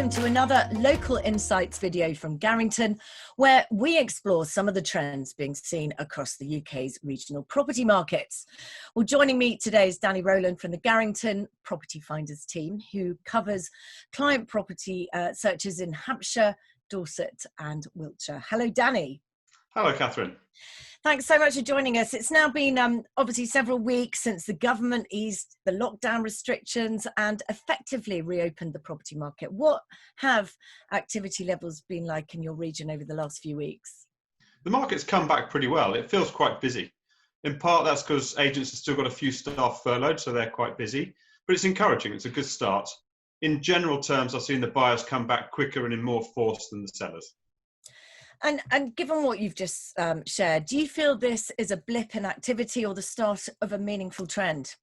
welcome to another Local Insights video from Garrington, where we explore some of the trends being seen across the UK's regional property markets. Well, joining me today is Daniel Rowland from the Garrington Property Finders team, who covers client property searches in Hampshire, Dorset and Wiltshire. Hello, Danny. Hello, Catherine. Thanks so much for joining us. It's now been obviously several weeks since the government eased the lockdown restrictions and effectively reopened the property market. What have activity levels been like in your region over the last few weeks? The market's come back pretty well. It feels quite busy. In part, that's because agents have still got a few staff furloughed, so they're quite busy. But it's encouraging. It's a good start. In general terms, I've seen the buyers come back quicker and in more force than the sellers. And given what you've just shared, do you feel this is a blip in activity or the start of a meaningful trend?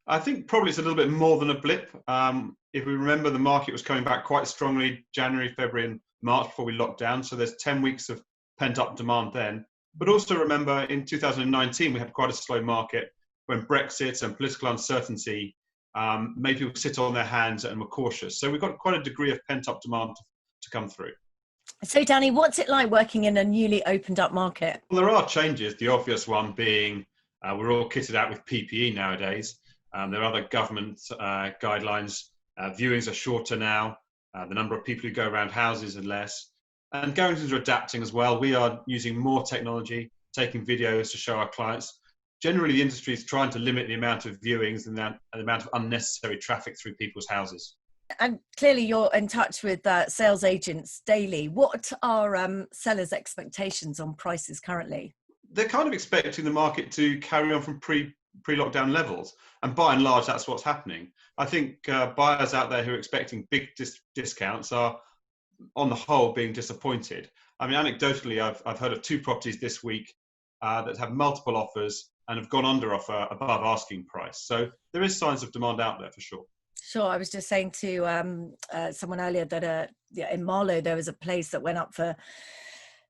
I think probably it's a little bit more than a blip. If we remember, the market was coming back quite strongly January, February and March before we locked down. So there's 10 weeks of pent-up demand then. But also remember, in 2019, we had quite a slow market when Brexit and political uncertainty made people sit on their hands and were cautious. So we've got quite a degree of pent-up demand to come through. So, Danny, what's it like working in a newly opened up market? Well, there are changes, the obvious one being we're all kitted out with PPE nowadays. There are other government guidelines. Viewings are shorter now. The number of people who go around houses are less. And Garringtons are adapting as well. We are using more technology, taking videos to show our clients. Generally, the industry is trying to limit the amount of viewings and the amount of unnecessary traffic through people's houses. And clearly you're in touch with sales agents daily. What are sellers' expectations on prices currently? They're kind of expecting the market to carry on from pre-lockdown levels. And by and large, that's what's happening. I think buyers out there who are expecting big discounts are, on the whole, being disappointed. I mean, anecdotally, I've heard of 2 properties this week that have multiple offers and have gone under offer above asking price. So there is signs of demand out there for sure. Sure. I was just saying to someone earlier that in Marlow, there was a place that went up for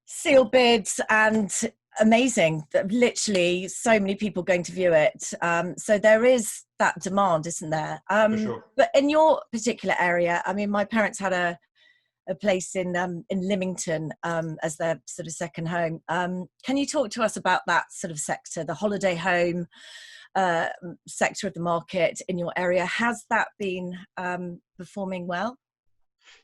seal bids and amazing. Literally so many people going to view it. So there is that demand, isn't there? For sure. But in your particular area, I mean, my parents had a place in Lymington as their sort of second home. Can you talk to us about that sort of sector, the holiday home sector of the market in your area? Has that been performing well?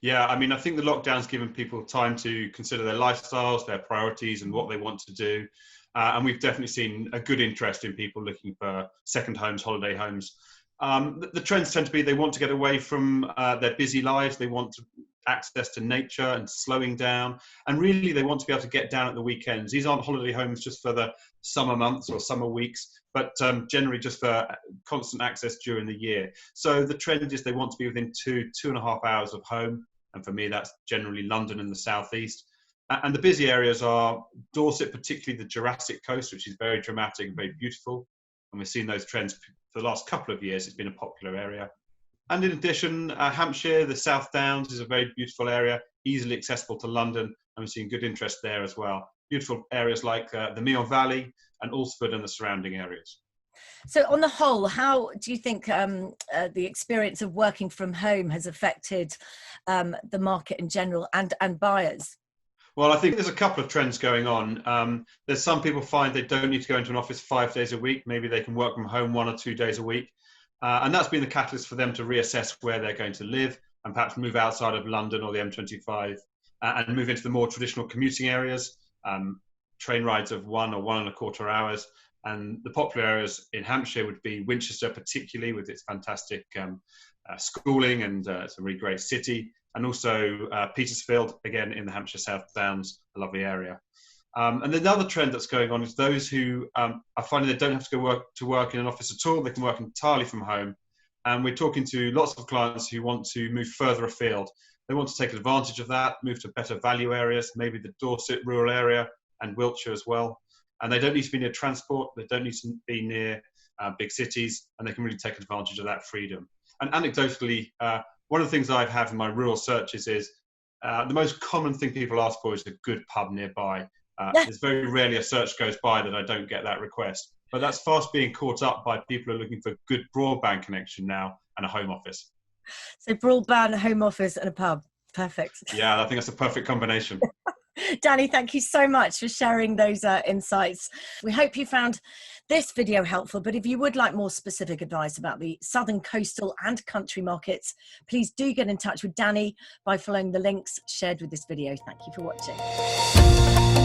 Yeah, I mean, I think the lockdown's given people time to consider their lifestyles, their priorities and what they want to do. And we've definitely seen a good interest in people looking for second homes, holiday homes. The trends tend to be they want to get away from their busy lives. They want access to nature and slowing down. And really, they want to be able to get down at the weekends. These aren't holiday homes just for the summer months or summer weeks, but generally just for constant access during the year. So the trend is they want to be within 2.5 hours of home. And for me, that's generally London and the southeast. And the busy areas are Dorset, particularly the Jurassic Coast, which is very dramatic and very beautiful. And we've seen those trends for the last couple of years. It's been a popular area. And in addition, Hampshire, the South Downs is a very beautiful area, easily accessible to London, and we're seeing good interest there as well. Beautiful areas like the Meon Valley and Alresford and the surrounding areas. So on the whole, how do you think the experience of working from home has affected the market in general and buyers? Well, I think there's a couple of trends going on. There's some people find they don't need to go into an office 5 days a week. Maybe they can work from home 1 or 2 days a week. And that's been the catalyst for them to reassess where they're going to live and perhaps move outside of London or the M25 and move into the more traditional commuting areas, train rides of 1 or 1.25 hours. And the popular areas in Hampshire would be Winchester, particularly with its fantastic schooling and it's a really great city. And also Petersfield, again, in the Hampshire South Downs, a lovely area. And another trend that's going on is those who are finding they don't have to go to work in an office at all. They can work entirely from home. And we're talking to lots of clients who want to move further afield. They want to take advantage of that, move to better value areas, maybe the Dorset rural area and Wiltshire as well. And they don't need to be near transport. They don't need to be near big cities, and they can really take advantage of that freedom. And anecdotally, one of the things I've had in my rural searches is the most common thing people ask for is a good pub nearby. There's very rarely a search goes by that I don't get that request. But that's fast being caught up by people who are looking for good broadband connection now and a home office. So broadband, home office and a pub. Perfect. Yeah, I think that's a perfect combination. Danny, thank you so much for sharing those insights. We hope you found this video helpful, but if you would like more specific advice about the southern coastal and country markets, please do get in touch with Danny by following the links shared with this video. Thank you for watching.